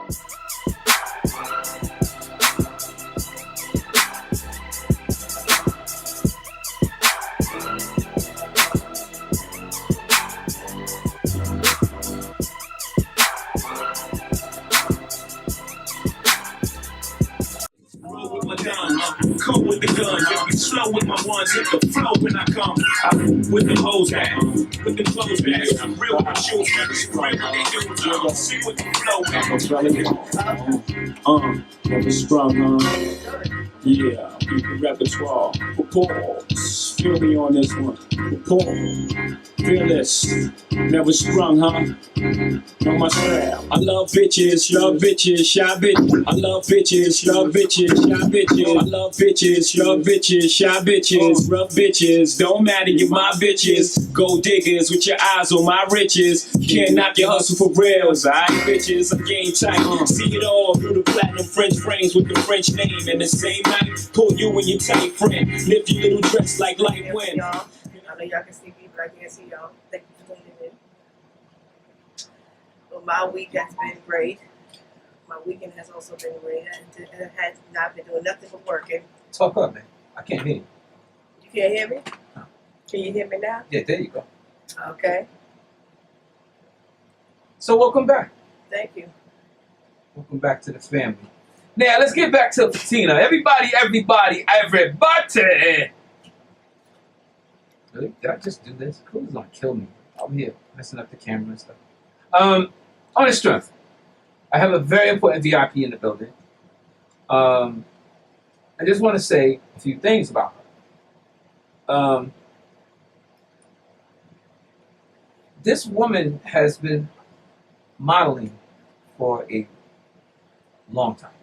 Come with the guns, if you slow with my ones, hit the flow when I come. With the hose back, with the clothes back. I'm real with my shoes back, it's real with the heels. See what the flow back. Never sprung, yeah, beat the repertoire. Pause, feel me on this one. Pause, feel this. Never sprung, Know my style. I love bitches, shy bitches. I love bitches, shy bitches. I love bitches, shy bitches. Rough bitches, don't matter, you're my bitches. Gold diggers with your eyes on my riches. Can't knock your hustle for reals, alright, bitches. I'm game tight. See it all through the platinum French frames with the French name. And the same night, pull you and your tight friend. Lift your little dress like light wind. I know y'all can see me, but I can't see y'all. Thank you for tuning in. Well, my week has been great. My weekend has also been great. I had not been doing nothing but working. Talk up, man. I can't hear you. You can't hear me? No. Can you hear me now? Yeah, there you go. Okay. So welcome back. Thank you. Welcome back to the family. Now, let's get back to Fatena. Everybody. Really? Did I just do this? Who's gonna kill me? I'm here messing up the camera and stuff. On the strength, I have a very important VIP in the building. I just want to say a few things about her. This woman has been modeling for a long time.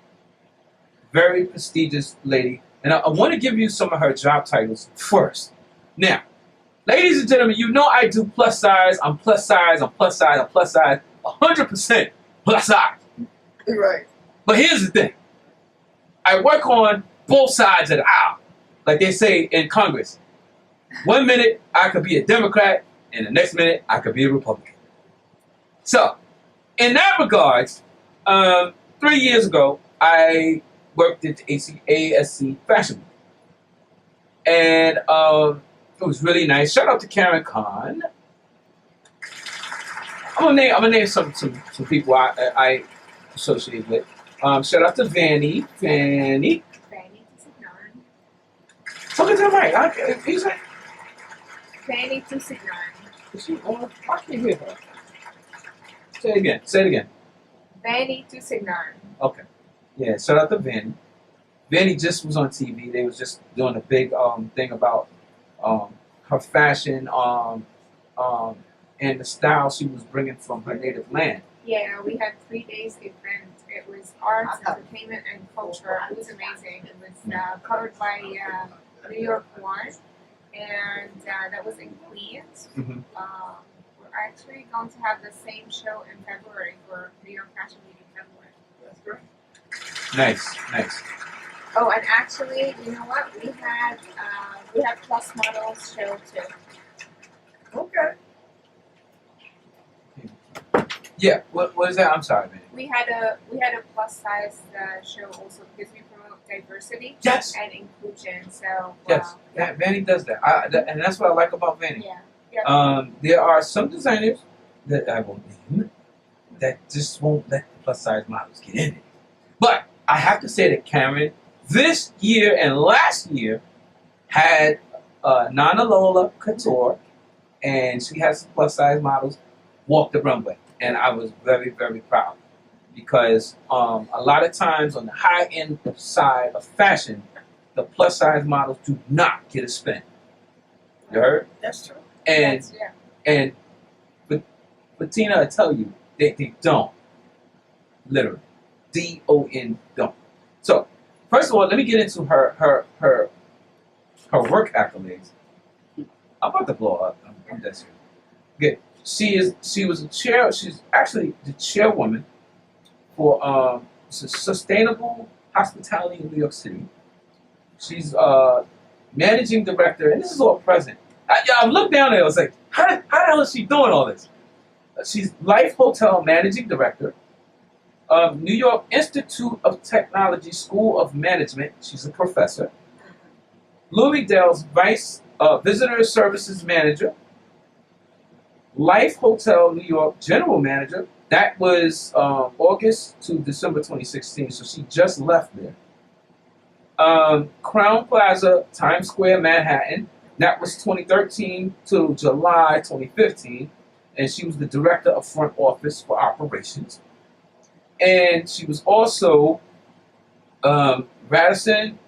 Very prestigious lady. And I want to give you some of her job titles first. Now, ladies and gentlemen, you know I do plus size. I'm plus size. 100% plus size. Right. But here's the thing. I work on both sides of the aisle. Like they say in Congress. 1 minute, I could be a Democrat. And the next minute, I could be a Republican. So, in that regards, 3 years ago, I worked at the ASC Fashion Week. And it was really nice. Shout out to Karen Khan. I'm gonna name some people I associate with. Shout out to Vanny. Fanny Tusignan. Talking to the right. He's like, Fanny Tusignan. is she on? I can't hear her. Say it again. Fanny Tusignan. Okay. Yeah, shout out to Vanny. Vanny just was on TV. They was just doing a big thing about her fashion and the style she was bringing from her native land. Yeah, we had 3 days event. It was arts, entertainment, and culture. It was amazing. It was covered by New York One, and that was in Queens. Mm-hmm. We're actually going to have the same show in February for New York Fashion Week in February. That's great. Nice. Oh, and actually, you know what? We had plus models show too. Okay. Yeah. What is that? I'm sorry, man. We had a plus size show also because we promote diversity Yes. and inclusion. So Yes. Vanny does that. And that's what I like about Vanny. Yeah. There are some designers that I won't name that just won't let the plus size models get in it. But I have to say that Karen, this year and last year, had Nana Lola Couture, and she has some plus size models walk the runway. And I was very, very proud because a lot of times on the high end side of fashion, the plus size models do not get a spin. You heard? That's true. But Tina, I tell you, they don't. Literally. D-O-N don't. So, first of all, let me get into her work accolades. I'm about to blow up. I'm dead serious. Good. She's actually the chairwoman for sustainable hospitality in New York City. She's managing director, and this is all present. I looked down there, I was like, how the hell is she doing all this? She's Life Hotel managing director. New York Institute of Technology School of Management. She's a professor. Bloomingdale's Vice Visitor Services Manager. Life Hotel New York General Manager. That was August to December 2016, so she just left there. Crown Plaza, Times Square, Manhattan. That was 2013 to July 2015, and she was the director of front office for operations. And she was also Radisson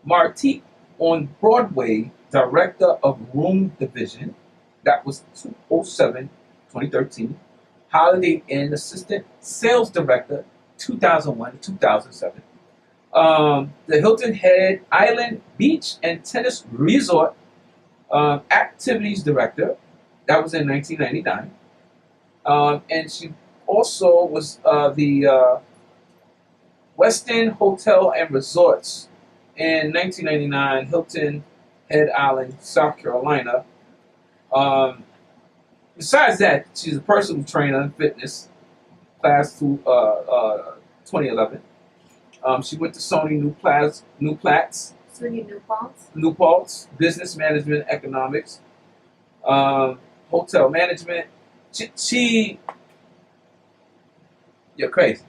Martique on Broadway, director of room division. That was 2013. Holiday Inn assistant sales director, 2001 to 2007. The Hilton Head Island Beach and Tennis Resort activities director. That was in 1999. And she also was the Westin Hotel and Resorts in 1999, Hilton Head Island, South Carolina. Besides that, she's a personal trainer in fitness, class to 2011. She went to Sony New Platts, New Paltz, business management, economics, hotel management. You're crazy.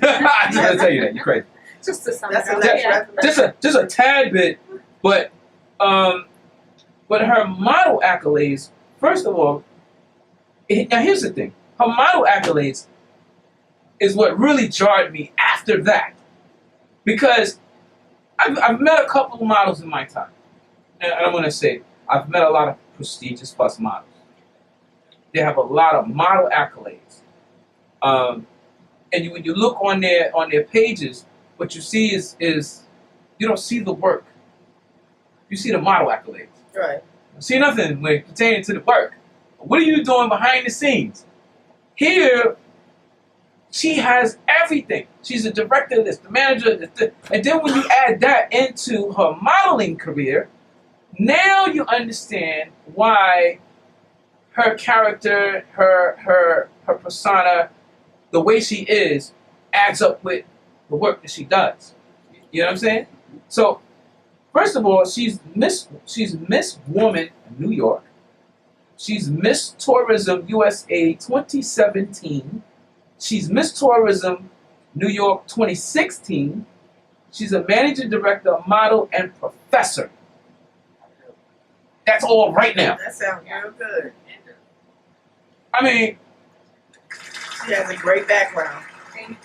I just gotta tell you that you're crazy. Just to sum That's it a up. nice Yeah. resume. Just a tad bit, but her model accolades. First of all, now here's the thing: her model accolades is what really jarred me after that, because I've met a couple of models in my time, and I'm gonna say I've met a lot of prestigious plus models. They have a lot of model accolades, and when you look on their pages, what you see is you don't see the work. You see the model accolades. Right. You see nothing when pertaining to the work. What are you doing behind the scenes? Here, she has everything. She's the director of this, the manager of this. And then when you add that into her modeling career, now you understand why her character, her persona, the way she is, adds up with the work that she does. You know what I'm saying? So, first of all, she's Miss Woman New York. She's Miss Tourism USA 2017. She's Miss Tourism New York 2016. She's a managing director, model, and professor. That's all right now. That sounds real good. I mean, She has a great background. Thank you.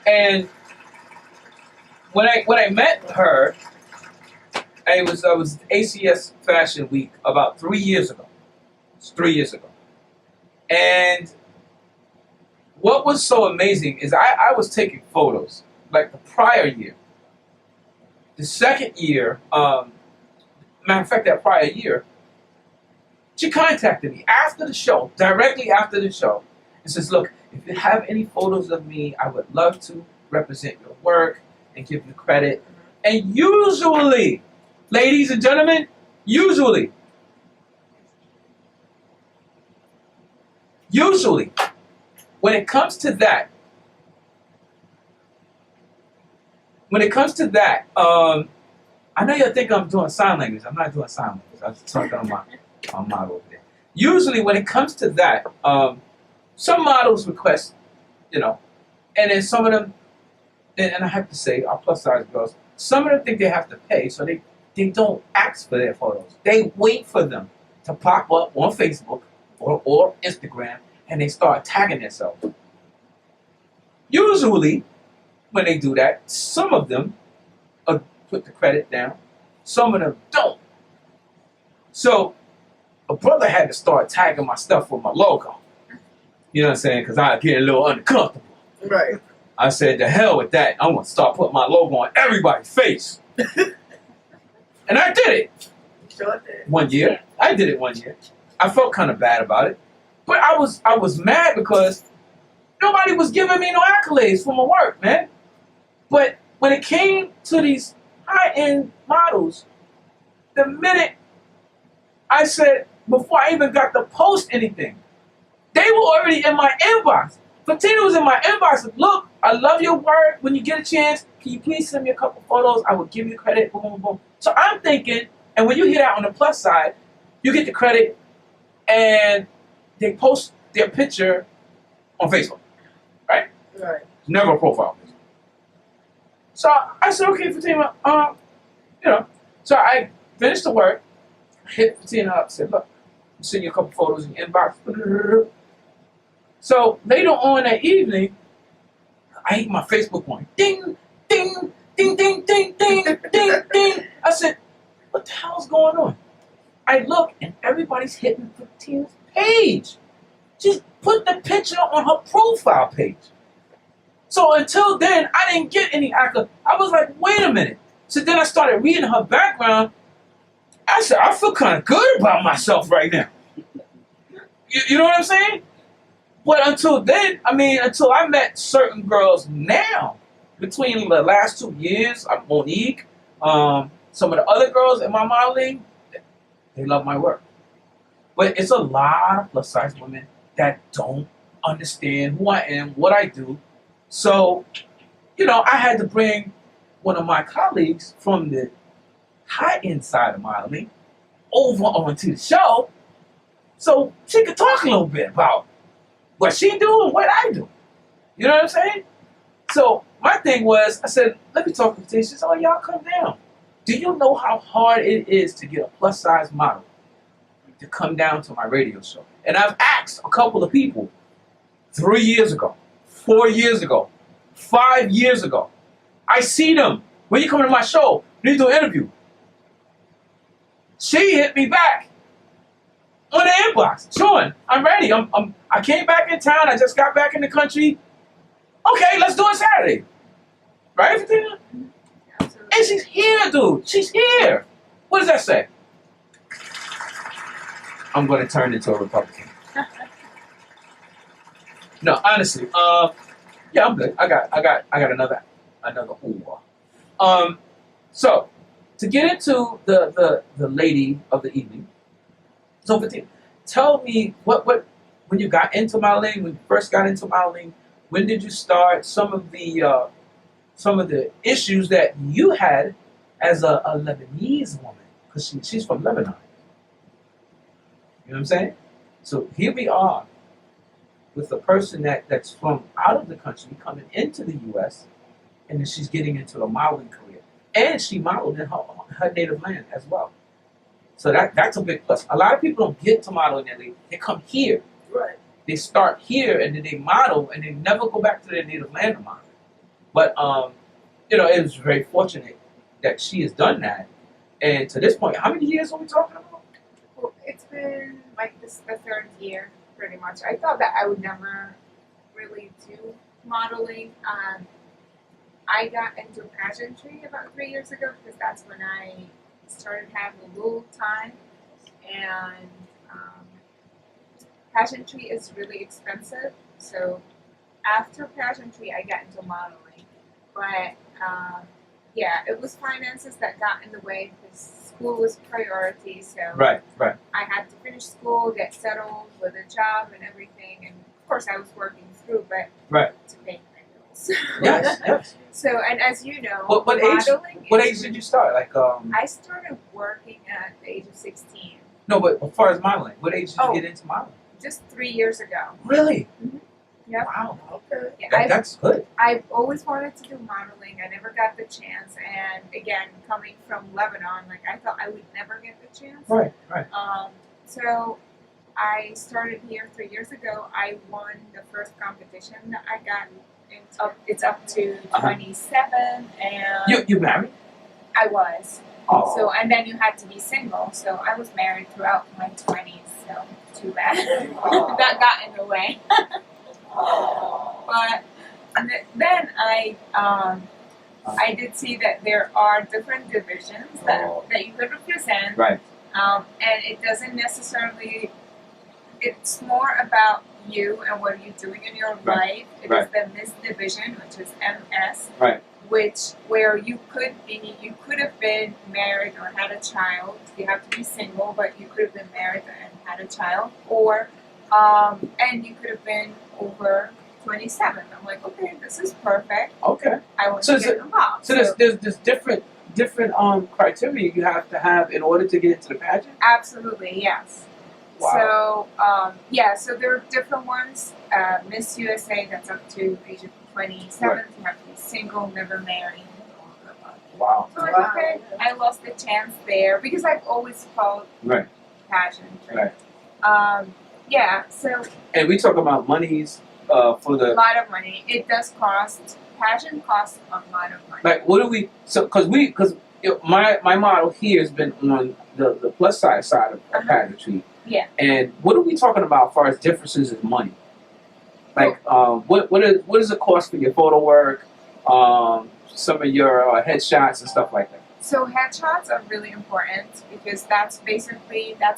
and when I met her, I was ACS Fashion Week about 3 years ago. It's 3 years ago. And what was so amazing is I was taking photos like the prior year. The second year, matter of fact, that prior year, she contacted me after the show, directly after the show, and says, look, if you have any photos of me, I would love to represent your work and give you credit. And usually, ladies and gentlemen, usually, when it comes to that, I know you'll think I'm doing sign language. I'm not doing sign language. I was talking on my model over there. Usually, when it comes to that, some models request, and then some of them, and I have to say, our plus size girls, some of them think they have to pay, so they don't ask for their photos. They wait for them to pop up on Facebook or Instagram, and they start tagging themselves. Usually, when they do that, some of them put the credit down, some of them don't. So, a brother had to start tagging my stuff with my logo. You know what I'm saying? Because I get a little uncomfortable. Right. I said, the hell with that. I'm going to start putting my logo on everybody's face. And I did it. Sure did. 1 year. I did it 1 year. I felt kind of bad about it. But I was mad because nobody was giving me no accolades for my work, man. But when it came to these high-end models, the minute I said, before I even got to post anything, they were already in my inbox. Fatena was in my inbox. Look, I love your work. When you get a chance, can you please send me a couple photos? I will give you credit. Boom, boom, boom. So I'm thinking, and when you hear that on the plus side, you get the credit, and they post their picture on Facebook, right? Right. Never a profile picture. So I said, okay, Fatima, So I finished the work, hit Fatima up, said, look, I'm sending you a couple photos in your inbox. So later on that evening, I hit my Facebook one. Ding, ding, ding, ding, ding, ding, ding, ding. I said, what the hell's going on? I look and everybody's hitting Fatina's page. She put the picture on her profile page. So until then, I didn't get any accolades. I was like, wait a minute. So then I started reading her background. I said, I feel kind of good about myself right now. You know what I'm saying? But until then, until I met certain girls now, between the last 2 years, Monique, some of the other girls in my modeling, they love my work. But it's a lot of plus size women that don't understand who I am, what I do. So, I had to bring one of my colleagues from the high-end side of modeling over onto the show so she could talk a little bit about what she do and what I do. You know what I'm saying? So my thing was, I said, let me talk to you. She said, oh, y'all come down. Do you know how hard it is to get a plus-size model to come down to my radio show? And I've asked a couple of people 3 years ago, 4 years ago, 5 years ago. I see them. When you come to my show, you need to do an interview. She hit me back on the inbox. Sean, I'm ready. I came back in town. I just got back in the country. Okay, let's do it Saturday. Right, Fatena? Absolutely. And she's here, dude. She's here. What does that say? I'm going to turn into a Republican. No, honestly. Yeah, I'm good. I got another ooh. So to get into the lady of the evening. So Fatena, tell me what when you got into modeling, when you first got into modeling, when did you start? Some of the issues that you had as a Lebanese woman, because she's from Lebanon. You know what I'm saying? So here we are with a person that's from out of the country coming into the U.S. and then she's getting into a modeling career, and she modeled in her native land as well. So that's a big plus. A lot of people don't get to modeling and they come here. Right. They start here and then they model and they never go back to their native land to model. But it was very fortunate that she has done that. And to this point, how many years are we talking about? Well, it's been like the third year, pretty much. I thought that I would never really do modeling. I got into pageantry about 3 years ago because that's when I started having a little time. And pageantry is really expensive. So after pageantry, I got into modeling. But yeah, it was finances that got in the way because school was priority. So Right. I had to finish school, get settled with a job and everything. And of course, I was working through, but to pay my bills. Yes. So, and as you know, What age? modeling What is age did you start? Like I started working at the age of 16, No, but as far as modeling, what age did you Oh. get into modeling? just 3 years ago. Really? Yep. Wow. Okay. Yeah, That's good. I've always wanted to do modeling. I never got the chance. And again, coming from Lebanon, like I thought I would never get the chance. Right. So I started here 3 years ago. I won the first competition that I got. It's up to 27, and You married? I was. Oh. So and then you had to be single. So I was married throughout my 20s. So too bad that got in the way. But then I did see that there are different divisions that you could represent. Right. And it doesn't necessarily. It's more about you and what you're doing in your life. It is the Miss Division, which is MS. Right. Where you could have been married or had a child. You have to be single, but you could have been married and had a child, or and you could have been over 27th. I'm like, okay, this is perfect. Okay. I want So to is get it- involved. So there's different criteria you have to have in order to get into the pageant. Absolutely, yes. Wow. So so there are different ones. Miss USA, that's up to age of 27. Right. You have to be single, never married. Wow. So I'm like, okay, I lost the chance there because I've always followed Right. pageantry. Right. So And we talk about monies for a the lot of money. It does cost. Pageant costs a lot of money. like. What do we? So because my model here has been on the plus side of pageantry. Yeah. And what are we talking about as far as differences in money? Like what is the cost for your photo work? Some of your headshots and stuff like that. So headshots are really important because that's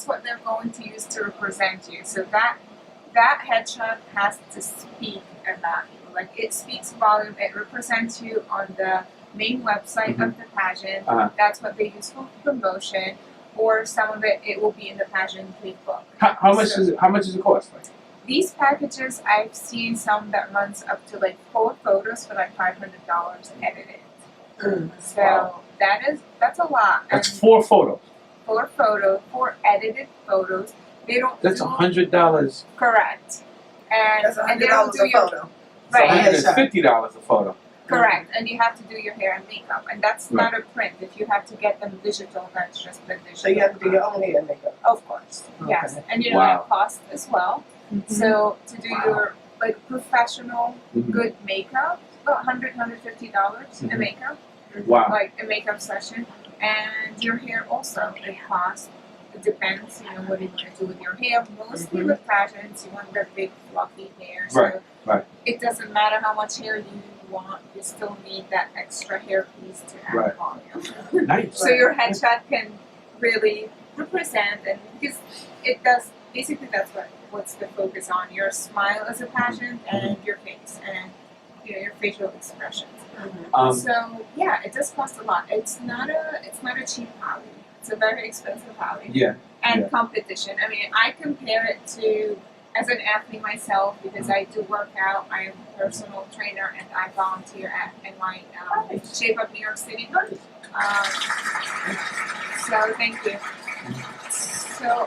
what they're going to use to represent you. So that headshot has to speak about you. Like it speaks volume. It represents you on the main website of the pageant. That's what they use for promotion. Or some of it will be in the pageant book. How much is it? How much does it cost? Like? These packages, I've seen some that runs up to like 4 photos for like $500 edited. So Wow. that's a lot. That's And 4 photos. 4 photos, 4 edited photos. They don't. That's do $100. Correct. That's And they don't $100 do a your photo. right. $150 a photo. Correct. And you have to do your hair and makeup, and that's not a print. If you have to get them digital, that's just the digital. So you have to do your own hair and makeup. Of course, yes, Okay. and Wow. that costs as well. So to do your like professional Mhm. good makeup, about $150 a Mhm. makeup, Wow. like a makeup session, and your hair also it costs. It depends, what you want to do with your hair. Mostly with pageants, you want the big fluffy hair. So Right, right. it doesn't matter how much hair you want, you still need that extra hair piece to add Right. volume. Nice. So your headshot can really represent, and because it does, basically that's what's the focus on, your smile as a pageant and your face and your facial expressions. So yeah, it does cost a lot. It's not a cheap hobby. It's a very expensive hobby. Yeah. And Yeah. competition. I mean, I compare it to as an athlete myself because I do work out. I am a personal trainer and I volunteer at NY Shape Up New York City. So thank you. So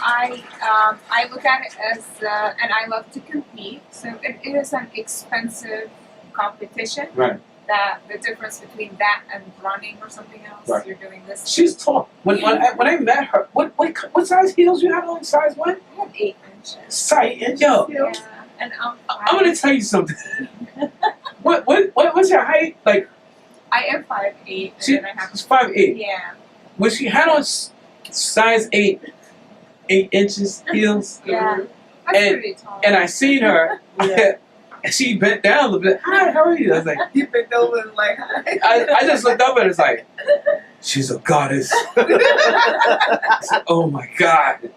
I look at it as and I love to compete. So it is an expensive competition. Right. That the difference between that and running or something else, Right. you're doing this. She's tall. When I met her, what size heels you have on? Size what? I have 8 inches. Size and yo. Yeah, and I'm gonna tell you something. What's your height? Like I am 5'8", and then I have she's 5'8". yeah. When she had on size 8 inches heels, Yeah, that's And- pretty tall. and I seen her, and she bent down a little bit. Hi, how are you? I was like, You bent over and like, I just looked up and it's like, she's a goddess. I said, oh my God.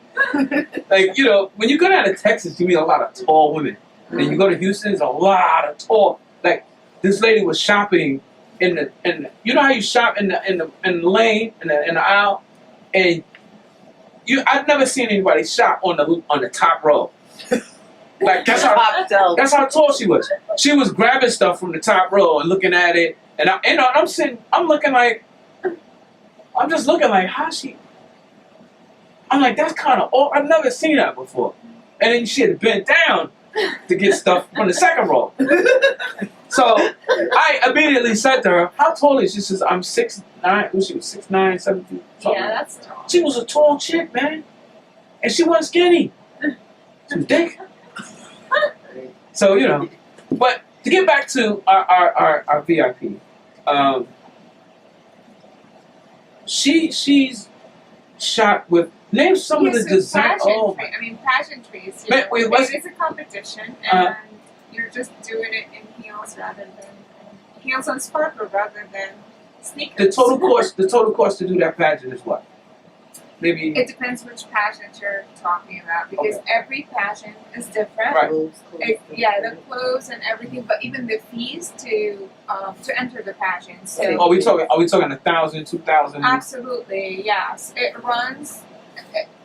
Like, when you go down to Texas, you meet a lot of tall women. And you go to Houston, there's a lot of tall. Like, this lady was shopping in the you know how you shop in the lane, in the aisle? And I've never seen anybody shop on the top row. Like, that's how tall she was. She was grabbing stuff from the top row and looking at it. And I'm looking like, I'm just looking like, how's she? I'm like, that's kind of old. I've never seen that before. And then she had bent down to get stuff from the second row. So I immediately said to her, how tall is she? She says, I'm 6'9". Well, she was 6'9", 7 feet. Yeah, that's tall. She was a tall chick, man. And she wasn't skinny. She was thick. So, but to get back to our VIP, she's shot with, name some of the design. Oh, pageantry. I mean, pageantries. wait, it is a competition, and you're just doing it in heels heels and sparkle rather than sneakers. the total cost to do that pageant is what? Maybe. It depends which pageant you're talking about because every pageant is different. Right. The clothes and everything, but even the fees to enter the pageant. So Are we talking 1,000, 2,000? absolutely, yes. It runs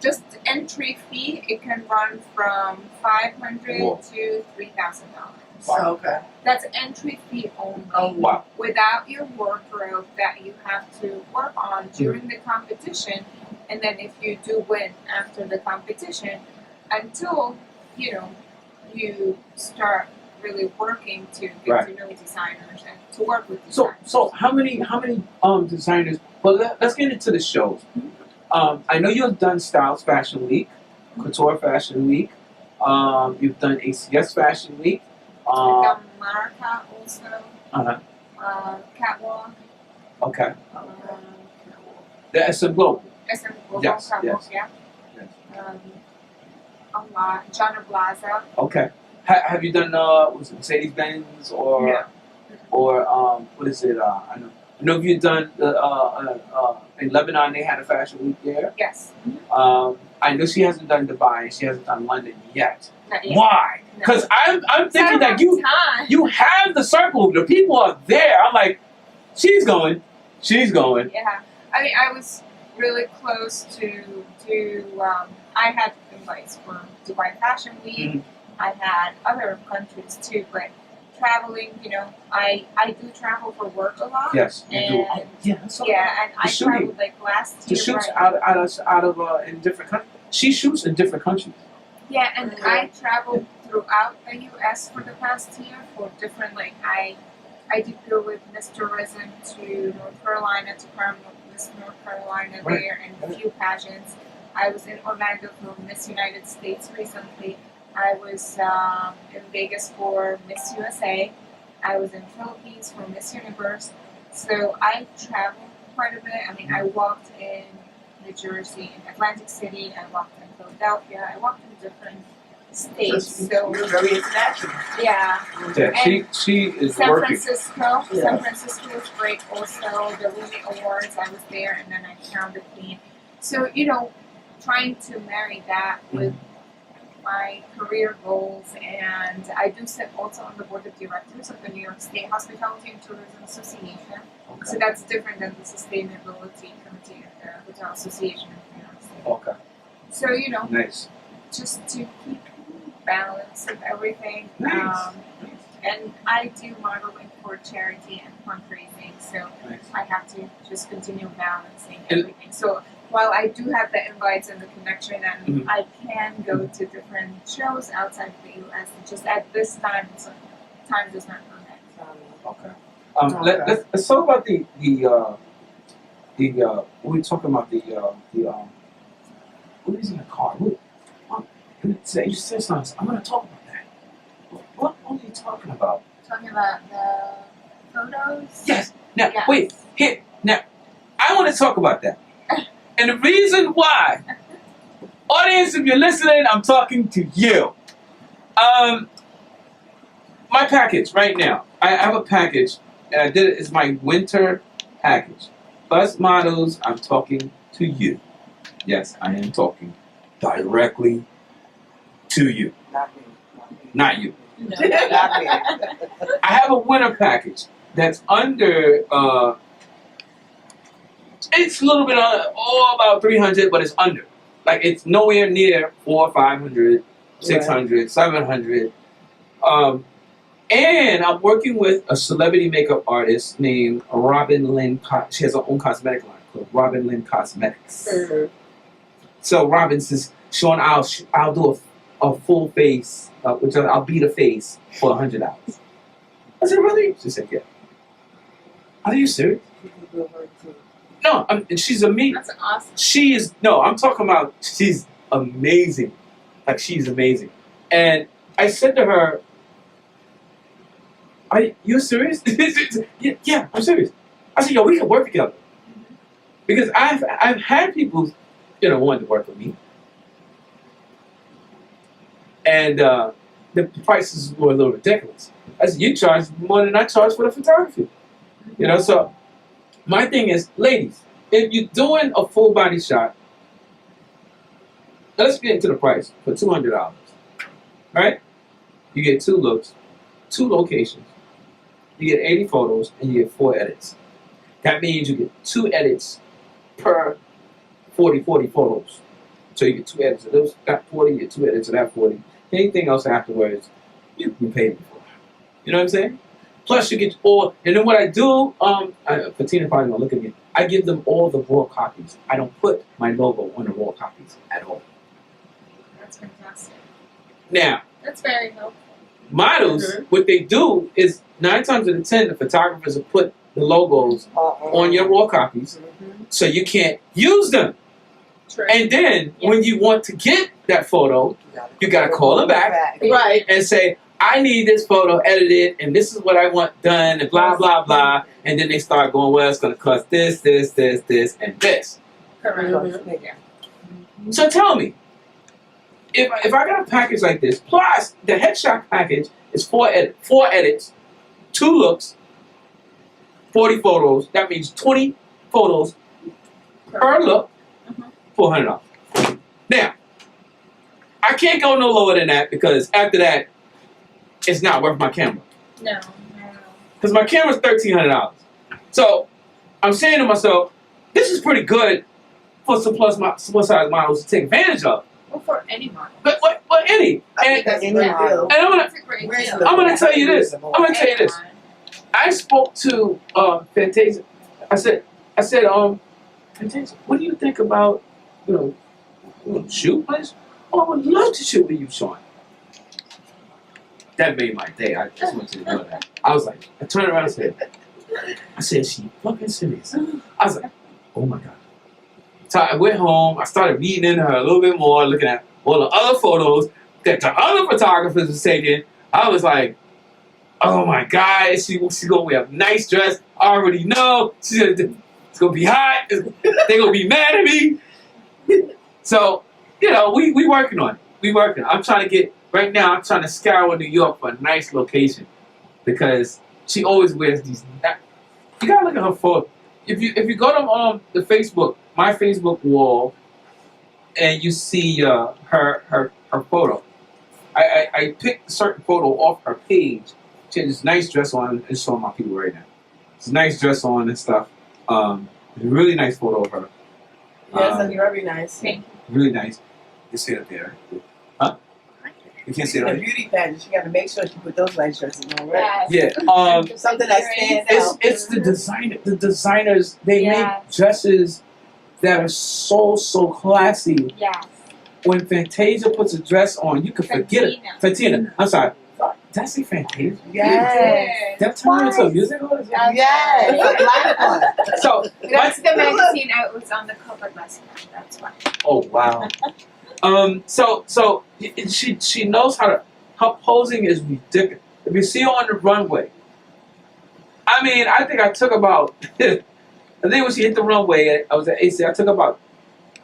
just entry fee, it can run from $500 Whoa. to $3,000. Wow. Okay. That's entry fee only. Oh, Wow. Without your wardrobe that you have to work on during the competition, and then if you do win after the competition, until you start really working to get Right. to know designers and to work with So designers. so how many designers? Well, let's get into the shows. I know you've done Styles Fashion Week, Couture Fashion Week. You've done ACS Fashion Week. The Marca also, Catwalk, Okay. um, The SM Global. SM Global Yes, Catwalk, yes. yeah. Yes. A lot. John Blaza. Okay. Have you done was it Mercedes Benz or No. what is it? I know you've done in Lebanon they had a fashion week there. Yes. I know she hasn't done Dubai and she hasn't done London yet. Not yet. Why? No. Because I'm thinking that time. you have the circle. The people are there. I'm like, she's going. Yeah. I mean, I was really close to I had invites for Dubai Fashion Week. Mhm. I had other countries too, but traveling, I do travel for work a lot. Yes, you do. And Yeah, that's all. yeah, and I shooting. traveled like last The year. shoots right? out of in different countries. She shoots in different countries. Yeah, and I traveled throughout the U.S. for the past year for different, I did go with Miss Tourism to North Carolina to crown Miss North Carolina Right. there and a few pageants. I was in Orlando for Miss United States recently. I was in Vegas for Miss USA. I was in Philippines for Miss Universe. So I traveled quite a bit. I mean, I walked in New Jersey, in Atlantic City. I walked in Philadelphia. I walked in different states. So You're very international. yeah, Yeah, she is San working. Francisco. Yeah. San Francisco was great. Also, the Ruby Awards. I was there, and then I crowned the queen. So trying to marry that with my career goals, and I do sit also on the board of directors of the New York State Hospitality and Tourism Association. So Okay. that's different than the Sustainability Committee of the Hotel Association of New York State. Okay. So Nice. just to keep balance of everything. Nice. And I do modeling for charity and fundraising, so Nice. I have to just continue balancing And- everything. So while I do have the invites and the connection, and Mhm. I can go to different shows outside of the U.S., just at this time, so time does not permit. Okay. Okay. Let's talk about the we were talking about what is in the car? You said something. I'm gonna talk about that. What are you talking about? Talking about the photos. Yes. Now Yes. wait. Here. Now I want to talk about that. And the reason why, audience, if you're listening, I'm talking to you. My package right now. I have a package, and I did it. It's my winter package. Bus models. I'm talking to you. Yes, I am talking directly to you, Not me. not you. Not me. I have a winter package that's under. It's a little bit about 300, but it's under. Like it's nowhere near 400, 500, 600, 700. And I'm working with a celebrity makeup artist named Robin Lynn. She has her own cosmetic line called Robin Lynn Cosmetics. Mhm. So Robin says, Sean, I'll do a full face, which I'll beat a face for $100. I said, really? She said, yeah. Are you serious? No, and she's amazing. That's awesome. She is, no, I'm talking about, she's amazing. Like, she's amazing. And I said to her, are you serious? Yeah, I'm serious. I said, yo, we can work together. Because I've had people, wanting to work with me. And the prices were a little ridiculous. I said, you charge more than I charge for the photography. So my thing is, ladies, if you're doing a full body shot, let's get into the price for $200. Right? You get 2 looks, 2 locations. You get 80 photos and you get 4 edits. That means you get 2 edits per 40 photos. So you get 2 edits of those, that 40, you get 2 edits of that 40. Anything else afterwards, you can pay me for. You know what I'm saying? Plus you get all, and then what I do, Fatena probably gonna look at me. I give them all the raw copies. I don't put my logo on the raw copies at all. That's fantastic. Now, That's very helpful. models, what they do is 9 times out of 10, the photographers will put the logos on your raw copies, so you can't use them. True. And then when you want to get that photo, you gotta call them back Right. and say, I need this photo edited, and this is what I want done, and blah blah blah. And then they start going, well, it's gonna cost this, this, this, this, and this. Correct. Yeah. So tell me, if I got a package like this, plus the headshot package is 4 edits, 2 looks, 40 photos. That means 20 photos per look, $400. Now, I can't go no lower than that because after that, it's not worth my camera. No. Because my camera's $1,300. So I'm saying to myself, this is pretty good for some plus size models to take advantage of. Well, for any model. But any. And That's I'm a great deal. That's a great Where's deal. the- I'm gonna tell you this. I'm gonna tell you this. Anyone. I spoke to Fantasia. I said, Fantasia, what do you think about, shoot? Oh, I would love to shoot with you, Sean. That made my day. I just wanted to know that. I was like, I turned around and said, she fucking serious. I was like, oh my God. So I went home, I started reading into her a little bit more, looking at all the other photos that the other photographers was taking. I was like, oh my God, she's gonna wear a nice dress. I already know. It's gonna be hot. They're gonna be mad at me. So, we working on it. I'm trying to get, right now, I'm trying to scour New York for a nice location because she always wears these. You gotta look at her photo. If you go to the Facebook, my Facebook wall, and you see her photo, I picked a certain photo off her page. She had this nice dress on. It's showing my people right now. It's a nice dress on and stuff. A really nice photo of her. Yes, that'd be very nice. Thank Really nice. You see it up there. Huh? You can't see it In a up there. beauty pageant, she got to make sure she put those nice dresses on, right? Yes. Yeah. Something that stands out. It's the designer. The designers, they Yes. make dresses that are so classy. Yes. When Fantasia puts a dress on, you can forget it. Fatina. I'm sorry. Did I say Fantasia? Yes. That turned into a musical? Yes. A black one. So, That's the magazine I was on the cover last night. That's why. oh wow. So she knows how to. Her posing is ridiculous. If you see her on the runway, I mean, I think I took about. I think when she hit the runway, I was at AC. I took about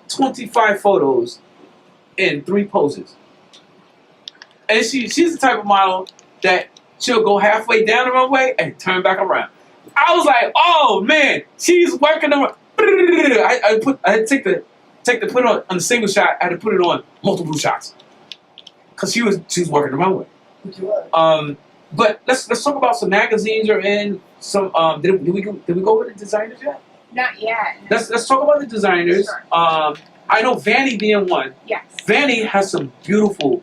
25 photos in 3 poses. And she's the type of model that she'll go halfway down the runway and turn back around. I was like, oh man, she's working the. I had to put it on the single shot. I had to put it on multiple shots because she was working the runway. But let's talk about some magazines you're in. Some did we go over the designers yet? Not yet. Let's talk about the designers. Sure. I know Vanny being one. Yes. Vanny has some beautiful.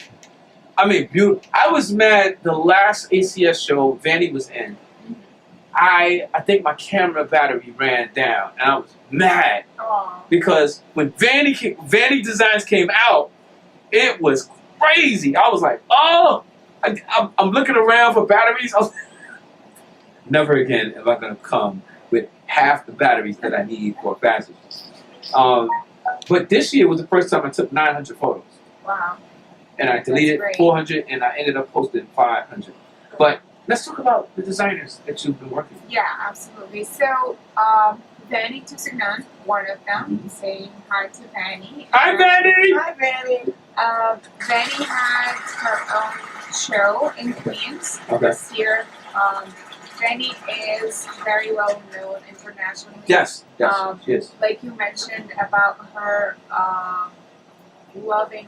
Beautiful. I was mad the last ACS show Vanny was in. I think my camera battery ran down, and I was mad Oh. because when Vanny Designs came out, it was crazy. I was like, oh, I'm looking around for batteries. I was, never again am I going to come with half the batteries that I need for a passage. But this year was the first time I took 900 photos. Wow. And I deleted great. 400, and I ended up posting 500. But let's talk about the designers that you've been working with. Yeah, absolutely. So, Vanny Tusignan, one of them, saying hi to Vanny. Hi, Vanny! Hi, Vanny. Vanny had her own show in Queens Okay. this year. Vanny is very well known internationally. Yes, yes. Like you mentioned about her loving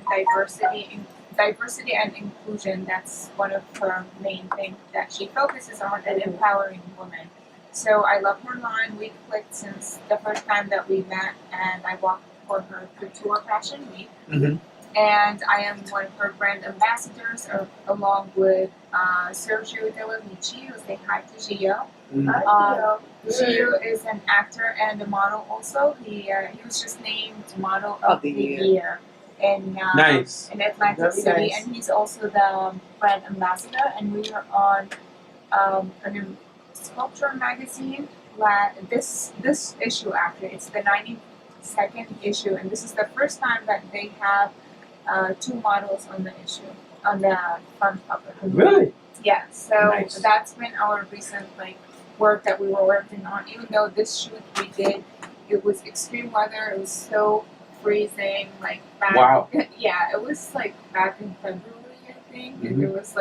diversity and inclusion. That's one of her main things that she focuses on, and empowering women. So I love her line. We clicked since the first time that we met, and I walked for her Couture Fashion Week. Mm-hmm. And I am one of her brand ambassadors, along with Sergio Della Vici, who say hi to Gio. Gio is an actor and a model also. He was just named Model of the Year in Nice. in Atlantic Very City, nice. and he's also the brand ambassador. And we are on a sculpture magazine. This issue, actually, it's the 92nd issue, and this is the first time that they have two models on the issue on the front cover. Really? Yeah, so Nice. that's been our recent work that we were working on. Even though this shoot we did, it was extreme weather. It was so freezing, back. Wow. Yeah, it was back in February, I think, and it was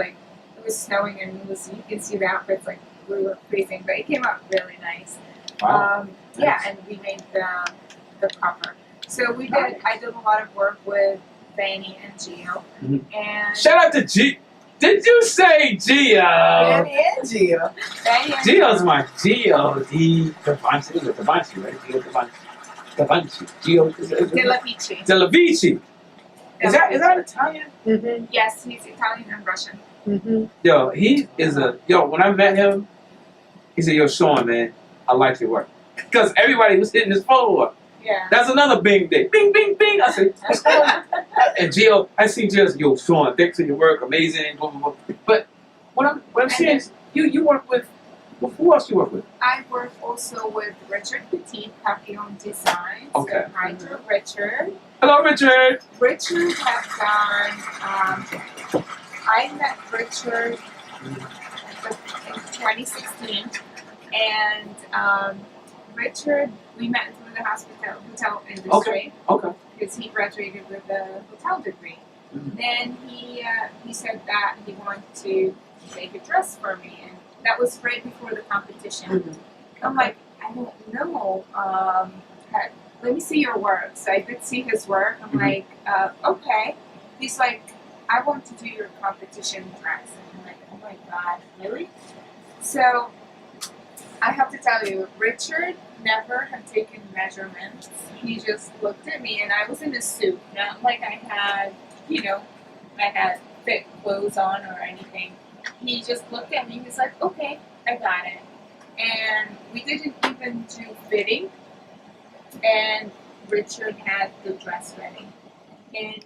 snowing, and you can see the outfits we were freezing, but it came out really nice. Wow. Yeah, Nice. and we made the cover. So I did a lot of work with Fanny and Gio, and Shout out to G. Did you say Gio? Fanny and Gio. Fanny and Gio's my Gio. Davanci, right? Gio Davanci. Gio Della Vici. Della Vici. Is that Italian? Mm-hmm. Yes, he's Italian and Russian. Mm-hmm. Yo, he is when I met him, he said, "Yo, Sean, man, I like your work." Because everybody was hitting his phone up. Yeah. That's another bing day. Bing, bing, bing. I said, what's going on? And Gio, I see Gio, yo, Sean, thanks for your work, amazing, blah, blah, blah. But what I'm saying is, you work with, who else you work with? I work also with Richard Petit, Papillon Designs. Okay. So hi to Richard. Hello, Richard. Richard has done, I met Richard in 2016, and Richard, we met through the hotel industry. Okay. Because he graduated with a hotel degree. Then he said that he wanted to make a dress for me, and that was right before the competition. I'm like, I don't know. Let me see your work. So I did see his work. I'm like, okay. He's like, I want to do your competition dress. And I'm like, oh my god, really? So I have to tell you, Richard never had taken measurements. He just looked at me, and I was in a suit, not like I had, I had thick clothes on or anything. He just looked at me. He's like, okay, I got it. And we didn't even do fitting, and Richard had the dress ready. And